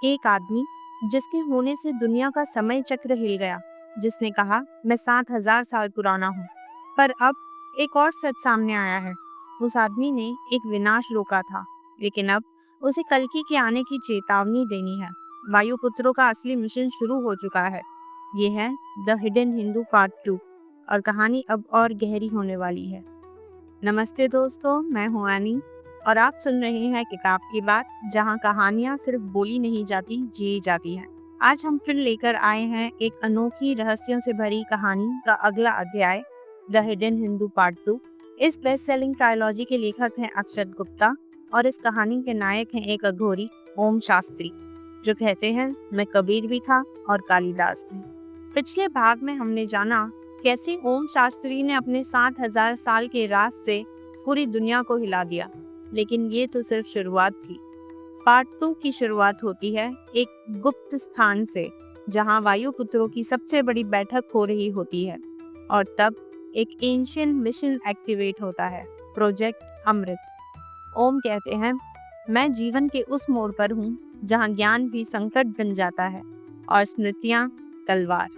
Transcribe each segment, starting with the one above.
एक आदमी जिसके होने से दुनिया का समय चक्र हिल गया, जिसने कहा मैं 7,000 साल पुराना हूँ। पर अब एक और सच सामने आया है। उस आदमी ने एक विनाश रोका था, लेकिन अब उसे कल्कि के आने की चेतावनी देनी है। वायुपुत्रों का असली मिशन शुरू हो चुका है। ये है द हिडन हिंदू पार्ट 2 और कहानी अब और गहरी होने वाली है। नमस्ते दोस्तों, मैं हूँ एनी और आप सुन रहे हैं किताब की बात, जहाँ कहानियाँ सिर्फ बोली नहीं जाती, जी जाती हैं। आज हम फिर लेकर आए हैं एक अनोखी रहस्यों से भरी कहानी का अगला अध्याय, द हिडन हिंदू पार्ट 2। इस बेस्ट सेलिंग ट्रायोलॉजी के लेखक हैं अक्षत गुप्ता और इस कहानी के नायक हैं एक अघोरी, ओम शास्त्री, जो कहते हैं मैं कबीर भी था और कालिदास भी। पिछले भाग में हमने जाना कैसे ओम शास्त्री ने अपने 7,000 साल के राज से पूरी दुनिया को हिला दिया। लेकिन ये तो सिर्फ शुरुआत थी। पार्ट 2 की शुरुआत होती है एक गुप्त स्थान से, जहां वायुपुत्रों की सबसे बड़ी बैठक हो रही होती है। और तब एक एंशिएंट मिशन एक्टिवेट होता है, प्रोजेक्ट अमृत। ओम कहते हैं मैं जीवन के उस मोड़ पर हूँ जहाँ ज्ञान भी संकट बन जाता है और स्मृतियाँ तलवार।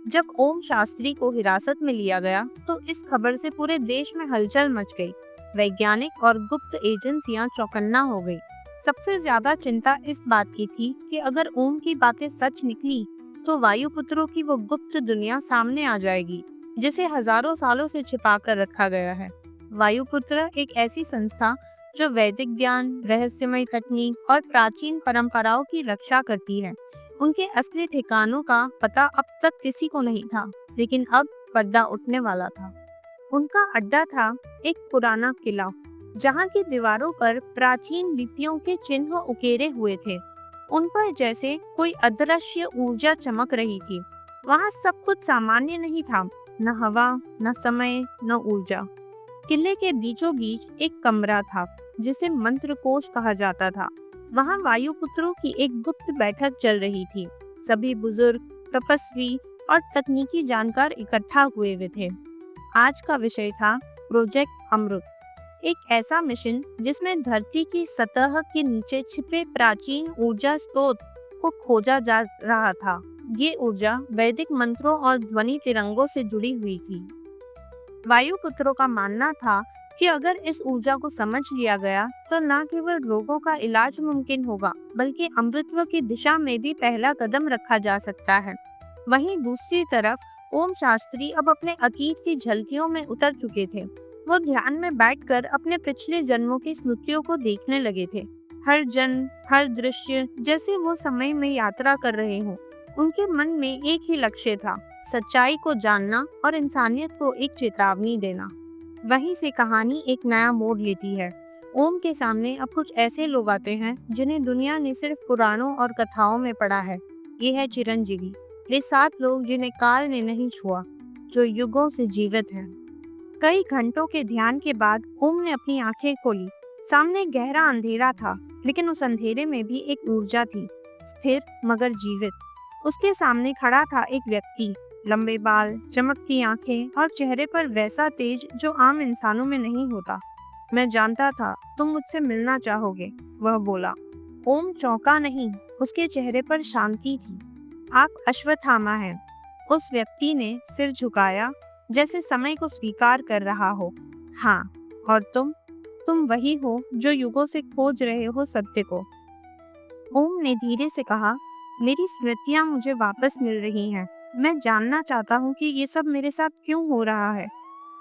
जब ओम शास्त्री को हिरासत में लिया गया तो इस खबर से पूरे देश में हलचल मच गई। वैज्ञानिक और गुप्त एजेंसियां चौकन्ना हो गई। सबसे ज्यादा चिंता इस बात की थी कि अगर ओम की बातें सच निकली तो वायुपुत्रों की वो गुप्त दुनिया सामने आ जाएगी, जिसे हजारों सालों से छिपा कर रखा गया है। वायुपुत्र एक ऐसी संस्था जो वैदिक ज्ञान, रहस्यमय तकनीक और प्राचीन परंपराओं की रक्षा करती है। उनके असली ठिकानों का पता अब तक किसी को नहीं था, लेकिन अब पर्दा उठने वाला था। उनका अड्डा था एक पुराना किला, जहाँ की दीवारों पर प्राचीन लिपियों के चिन्ह उकेरे हुए थे। उन पर जैसे कोई अदृश्य ऊर्जा चमक रही थी। वहाँ सब कुछ सामान्य नहीं था, न हवा, न समय, न ऊर्जा। किले के बीचों बीच एक कमरा था जिसे मंत्रकोश कहा जाता था। वहाँ वायुपुत्रों की एक गुप्त बैठक चल रही थी। सभी बुजुर्ग, तपस्वी और तकनीकी जानकार इकट्ठा हुए हुए थे। आज का विषय था प्रोजेक्ट अमृत, एक ऐसा मिशन जिसमें धरती की सतह के नीचे छिपे प्राचीन ऊर्जा स्रोत को खोजा जा रहा था। ये ऊर्जा वैदिक मंत्रों और ध्वनि तिरंगों से जुड़ी हुई थी। वायुपुत्रों का मानना था कि अगर इस ऊर्जा को समझ लिया गया तो न केवल रोगों का इलाज मुमकिन होगा, बल्कि अमृतत्व की दिशा में भी पहला कदम रखा जा सकता है। वहीं दूसरी तरफ ओम शास्त्री अब अपने अतीत की झलकियों में उतर चुके थे। वो ध्यान में बैठकर अपने पिछले जन्मों की स्मृतियों को देखने लगे थे। हर जन्म, हर दृश्य जैसे वो समय में यात्रा कर रहे हों। उनके मन में एक ही लक्ष्य था, सच्चाई को जानना और इंसानियत को एक चेतावनी देना। वहीं से कहानी एक नया मोड़ लेती है। ओम के सामने अब कुछ ऐसे लोग आते हैं जिन्हें दुनिया ने सिर्फ पुराणों और कथाओं में पढ़ा है। ये है चिरंजीवी, वे 7 लोग जिन्हें काल ने नहीं छुआ, जो युगों से जीवित हैं। कई घंटों के ध्यान के बाद ओम ने अपनी आंखें खोली। सामने गहरा अंधेरा था, लेकिन उस अंधेरे में भी एक ऊर्जा थी, स्थिर मगर जीवित। उसके सामने खड़ा था एक व्यक्ति, लंबे बाल, चमकती आंखें और चेहरे पर वैसा तेज जो आम इंसानों में नहीं होता। मैं जानता था तुम मुझसे मिलना चाहोगे, वह बोला। ओम चौंका नहीं, उसके चेहरे पर शांति थी। आप अश्वत्थामा हैं। उस व्यक्ति ने सिर झुकाया, जैसे समय को स्वीकार कर रहा हो। हाँ, और तुम वही हो जो युगों से खोज रहे हो सत्य को। ओम ने धीरे से कहा, मेरी स्मृतियां मुझे वापस मिल रही हैं। मैं जानना चाहता हूँ कि ये सब मेरे साथ क्यों हो रहा है।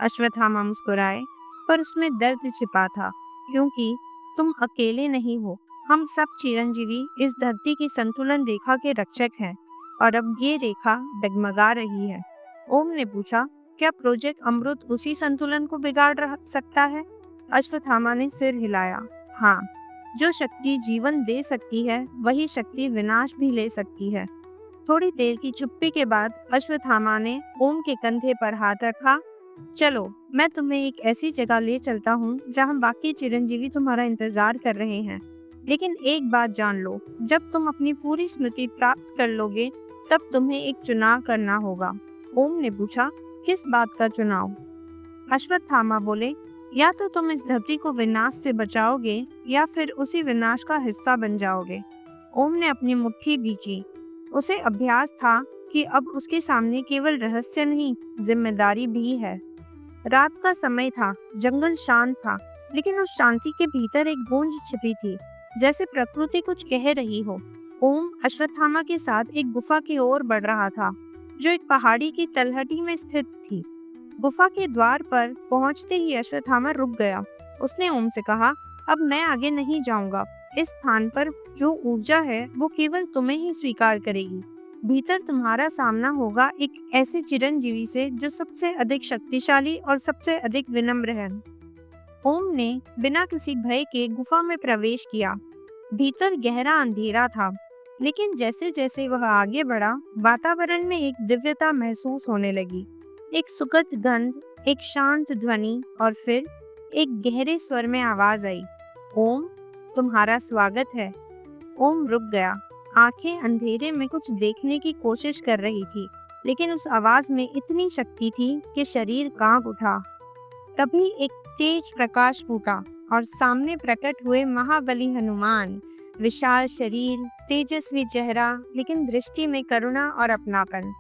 अश्वत्थामा मुस्कुराए, पर उसमें दर्द छिपा था, क्योंकि तुम अकेले नहीं हो। हम सब चिरंजीवी इस धरती की संतुलन रेखा के रक्षक हैं, और अब ये रेखा डगमगा रही है। ओम ने पूछा, क्या प्रोजेक्ट अमृत उसी संतुलन को बिगाड़ सकता है? अश्वत्थामा ने सिर हिलाया। हाँ, जो शक्ति जीवन दे सकती है, वही शक्ति विनाश भी ले सकती है। थोड़ी देर की चुप्पी के बाद अश्वत्थामा ने ओम के कंधे पर हाथ रखा। चलो, मैं तुम्हें एक ऐसी जगह ले चलता हूँ जहाँ बाकी चिरंजीवी तुम्हारा इंतजार कर रहे हैं। लेकिन एक बात जान लो, जब तुम अपनी पूरी स्मृति प्राप्त कर लोगे, तब तुम्हें एक चुनाव करना होगा। ओम ने पूछा, किस बात का चुनाव? अश्वत्थामा बोले, या तो तुम इस धरती को विनाश से बचाओगे या फिर उसी विनाश का हिस्सा बन जाओगे। ओम ने अपनी मुट्ठी भींची। उसे अभ्यास था कि अब उसके सामने केवल रहस्य नहीं, जिम्मेदारी भी है। रात का समय था, जंगल शांत था, लेकिन उस शांति के भीतर एक गूंज छिपी थी, जैसे प्रकृति कुछ कह रही हो। ओम अश्वत्थामा के साथ एक गुफा की ओर बढ़ रहा था, जो एक पहाड़ी की तलहटी में स्थित थी। गुफा के द्वार पर पहुंचते ही अश्वत्थामा रुक गया। उसने ओम से कहा, अब मैं आगे नहीं जाऊंगा। इस स्थान पर जो ऊर्जा है वो केवल तुम्हें ही स्वीकार करेगी। भीतर तुम्हारा सामना होगा एक ऐसे चिरंजीवी से जो सबसे अधिक शक्तिशाली और सबसे अधिक विनम्र है। ओम ने बिना किसी भय के गुफा में प्रवेश किया। भीतर गहरा अंधेरा था, लेकिन जैसे जैसे वह आगे बढ़ा, वातावरण में एक दिव्यता महसूस होने लगी। एक सुखद गंध, एक शांत ध्वनि और फिर एक गहरे स्वर में आवाज आई, ओम, तुम्हारा स्वागत है। ओम रुक गया। आंखें अंधेरे में कुछ देखने की कोशिश कर रही थी, लेकिन उस आवाज में इतनी शक्ति थी कि शरीर कांप उठा। तभी एक तेज प्रकाश फूटा और सामने प्रकट हुए महाबली हनुमान। विशाल शरीर, तेजस्वी चेहरा, लेकिन दृष्टि में करुणा और अपनापन।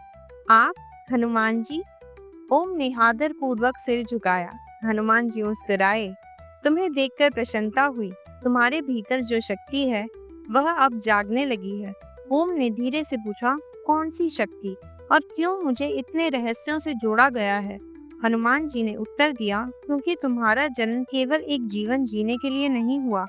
आप हनुमान जी? ओम ने आदर पूर्वक सिर झुकाया। हनुमान जी मुस्कुराए। तुम्हें देखकर प्रसन्नता हुई। तुम्हारे भीतर जो शक्ति है वह अब जागने लगी है। ओम ने धीरे से पूछा, कौन सी शक्ति और क्यों मुझे इतने रहस्यों से जोड़ा गया है? हनुमान जी ने उत्तर दिया, क्योंकि तुम्हारा जन्म केवल एक जीवन जीने के लिए नहीं हुआ,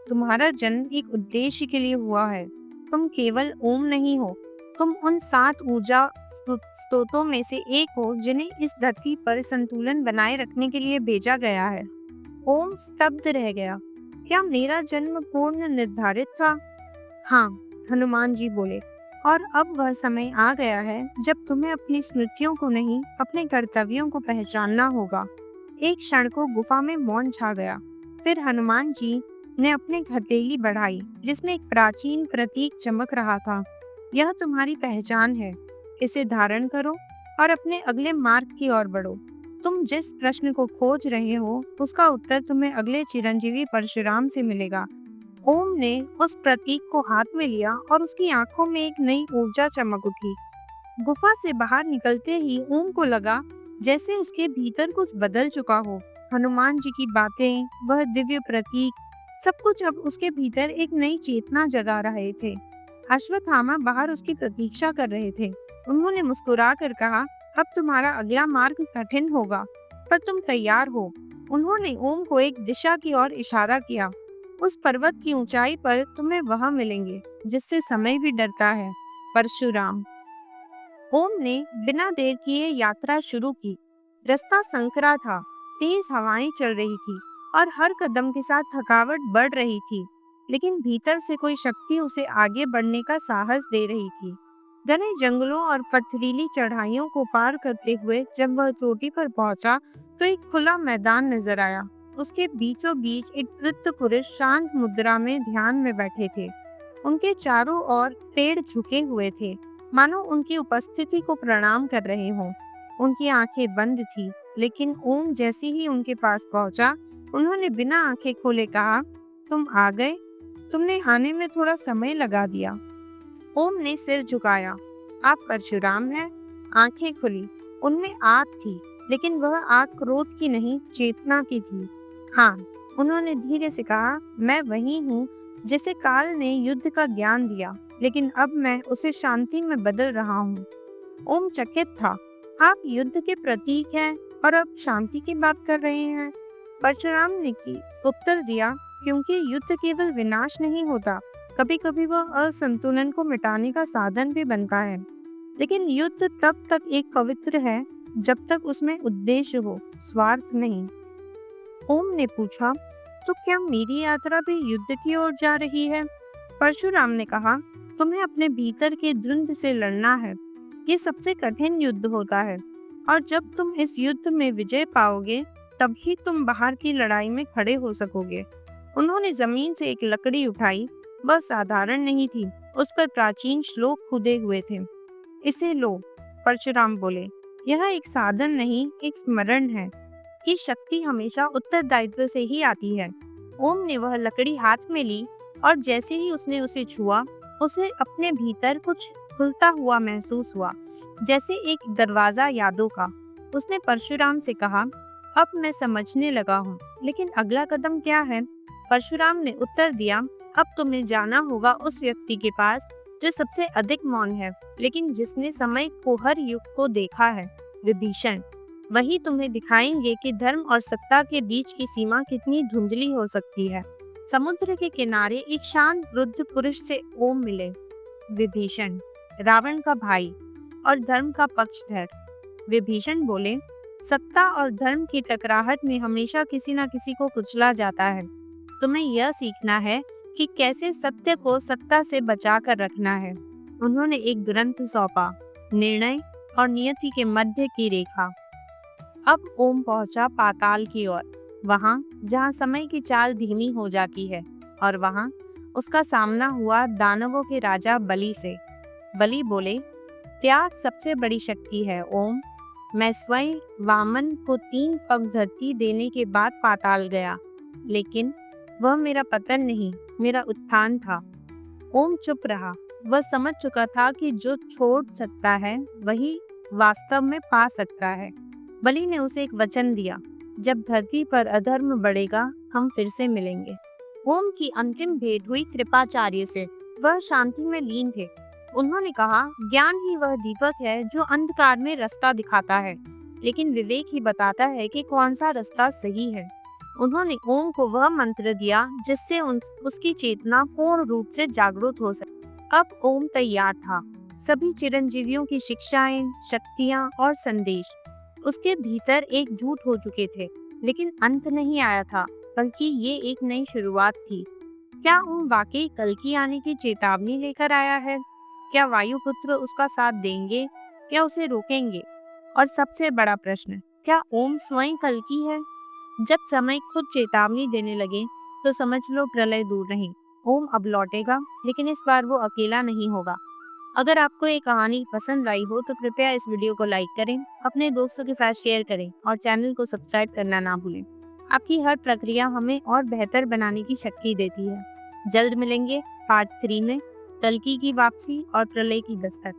तुम्हारा जन्म एक उद्देश्य के लिए हुआ है। तुम केवल ओम नहीं हो, तुम उन 7 ऊर्जा स्रोतों में से एक हो जिन्हें इस धरती पर संतुलन बनाए रखने के लिए भेजा गया है। ओम स्तब्ध रह गया। क्या मेरा जन्म पूर्ण निर्धारित था? हाँ, हनुमान जी बोले, और अब वह समय आ गया है जब तुम्हें अपनी स्मृतियों को नहीं, अपने कर्तव्यों को पहचानना होगा। एक क्षण को गुफा में मौन छा गया। फिर हनुमान जी ने अपनी हथेली बढ़ाई, जिसमें एक प्राचीन प्रतीक चमक रहा था। यह तुम्हारी पहचान है। इसे धारण करो और अपने अगले मार्ग की ओर बढ़ो। तुम जिस प्रश्न को खोज रहे हो, उसका उत्तर तुम्हें अगले चिरंजीवी परशुराम से मिलेगा। ओम ने उस प्रतीक को हाथ में लिया और उसकी आंखों में एक नई ऊर्जा चमक उठी। गुफा से बाहर निकलते ही ओम को लगा जैसे उसके भीतर कुछ बदल चुका हो। हनुमान जी की बातें, वह दिव्य प्रतीक, सब कुछ अब उसके भीतर एक नई चेतना जगा रहे थे। अश्वत्थामा बाहर उसकी प्रतीक्षा कर रहे थे। उन्होंने मुस्कुरा कर कहा, अब तुम्हारा अगला मार्ग कठिन होगा, पर तुम तैयार हो। उन्होंने ओम को एक दिशा की ओर इशारा किया। उस पर्वत की ऊंचाई पर तुम्हें वह मिलेंगे जिससे समय भी डरता है, परशुराम। ओम ने बिना देर किए यात्रा शुरू की। रास्ता संकरा था, तेज हवाएं चल रही थी और हर कदम के साथ थकावट बढ़ रही थी, लेकिन भीतर से कोई शक्ति उसे आगे बढ़ने का साहस दे रही थी। घने जंगलों और पथरीली चढ़ाइयों को पार करते हुए जब वह चोटी पर पहुंचा, तो एक खुला मैदान नजर आया। उसके बीचों बीच एक वृद्ध पुरुष शांत मुद्रा में ध्यान में बैठे थे। उनके चारों ओर पेड़ झुके हुए थे, मानो उनकी उपस्थिति को प्रणाम कर रहे हों। उनकी आंखें बंद थी, लेकिन ओम जैसे ही उनके पास पहुंचा, उन्होंने बिना आंखें खोले कहा, तुम आ गए। तुमने आने में थोड़ा समय लगा दिया। ओम ने सिर झुकाया। आप परशुराम हैं? आंखें खुली। उनमें आग थी, लेकिन वह आग क्रोध की नहीं, चेतना की थी। हाँ, उन्होंने धीरे से कहा, मैं वही हूँ जिसे काल ने युद्ध का ज्ञान दिया, लेकिन अब मैं उसे शांति में बदल रहा हूँ। ओम चकित था। आप युद्ध के प्रतीक हैं और अब शांति की बात कर रहे हैं? परशुराम ने उत्तर दिया, क्योंकि युद्ध केवल विनाश नहीं होता, कभी कभी वह असंतुलन को मिटाने का साधन भी बनता है। लेकिन युद्ध तब तक एक पवित्र है जब तक उसमें उद्देश्य हो, स्वार्थ नहीं। ओम ने पूछा, तो क्या मेरी यात्रा भी युद्ध की ओर जा रही है? परशुराम ने कहा, तुम्हें अपने भीतर के द्वंद्व से लड़ना है। ये सबसे कठिन युद्ध होता है, और जब तुम इस युद्ध में विजय पाओगे, तभी तुम बाहर की लड़ाई में खड़े हो सकोगे। उन्होंने जमीन से एक लकड़ी उठाई। वह साधारण नहीं थी, उस पर प्राचीन श्लोक खुदे हुए थे। इसे लो, परशुराम बोले। यह एक साधन नहीं, एक स्मरण है कि शक्ति हमेशा उत्तरदायित्व से ही आती है। ओम ने वह लकड़ी हाथ में ली और जैसे ही उसने उसे छुआ, उसे अपने भीतर कुछ खुलता हुआ महसूस हुआ, जैसे एक दरवाजा यादों का। उसने परशुराम से कहा, अब मैं समझने लगा हूँ, लेकिन अगला कदम क्या है? परशुराम ने उत्तर दिया, अब तुम्हें जाना होगा उस व्यक्ति के पास जो सबसे अधिक मौन है, लेकिन जिसने समय को हर युग को देखा है, विभीषण। वही तुम्हें दिखाएंगे कि धर्म और सत्ता के बीच की सीमा कितनी धुंधली हो सकती है। समुद्र के किनारे एक शांत वृद्ध पुरुष से ओम मिले। विभीषण, रावण का भाई और धर्म का पक्षधर। विभीषण बोले, सत्ता और धर्म की टकराहट में हमेशा किसी न किसी को कुचला जाता है। तुम्हें यह सीखना है कि कैसे सत्य को सत्ता से बचा कर रखना है। उन्होंने एक ग्रंथ सौंपा, निर्णय और नियति के मध्य की रेखा। अब ओम पहुंचा पाताल की ओर, वहां जहां समय की चाल धीमी हो जाती है, और वहां उसका सामना हुआ दानवों के राजा बलि से। बलि बोले, त्याग सबसे बड़ी शक्ति है ओम। मैं स्वयं वामन को 3 पग धरती देने के बाद पाताल गया, लेकिन वह मेरा पतन नहीं, मेरा उत्थान था। ओम चुप रहा। वह समझ चुका था कि जो छोड़ सकता है वही वास्तव में पा सकता है। बलि ने उसे एक वचन दिया, जब धरती पर अधर्म बढ़ेगा हम फिर से मिलेंगे। ओम की अंतिम भेंट हुई कृपाचार्य से। वह शांति में लीन थे। उन्होंने कहा, ज्ञान ही वह दीपक है जो अंधकार में रास्ता दिखाता है, लेकिन विवेक ही बताता है कि कौन सा रास्ता सही है। उन्होंने ओम को वह मंत्र दिया जिससे उसकी चेतना पूर्ण रूप से जागरूक हो सके। अब ओम तैयार था। सभी चिरंजीवियों की शिक्षाएं, शक्तियां और संदेश उसके भीतर एकजुट हो चुके थे, लेकिन अंत नहीं आया था, बल्कि ये एक नई शुरुआत थी। क्या ओम वाकई कल की आने की चेतावनी लेकर आया है? क्या वायुपुत्र उसका साथ देंगे? क्या उसे रोकेंगे? और सबसे बड़ा प्रश्न, क्या ओम स्वयं कल की है? जब समय खुद चेतावनी देने लगे तो समझ लो प्रलय दूर नहीं। ओम अब लौटेगा, लेकिन इस बार वो अकेला नहीं होगा। अगर आपको ये कहानी पसंद आई हो तो कृपया इस वीडियो को लाइक करें, अपने दोस्तों के साथ शेयर करें और चैनल को सब्सक्राइब करना ना भूलें। आपकी हर प्रक्रिया हमें और बेहतर बनाने की शक्ति देती है। जल्द मिलेंगे पार्ट 3 में, कल्कि की वापसी और प्रलय की दस्तक।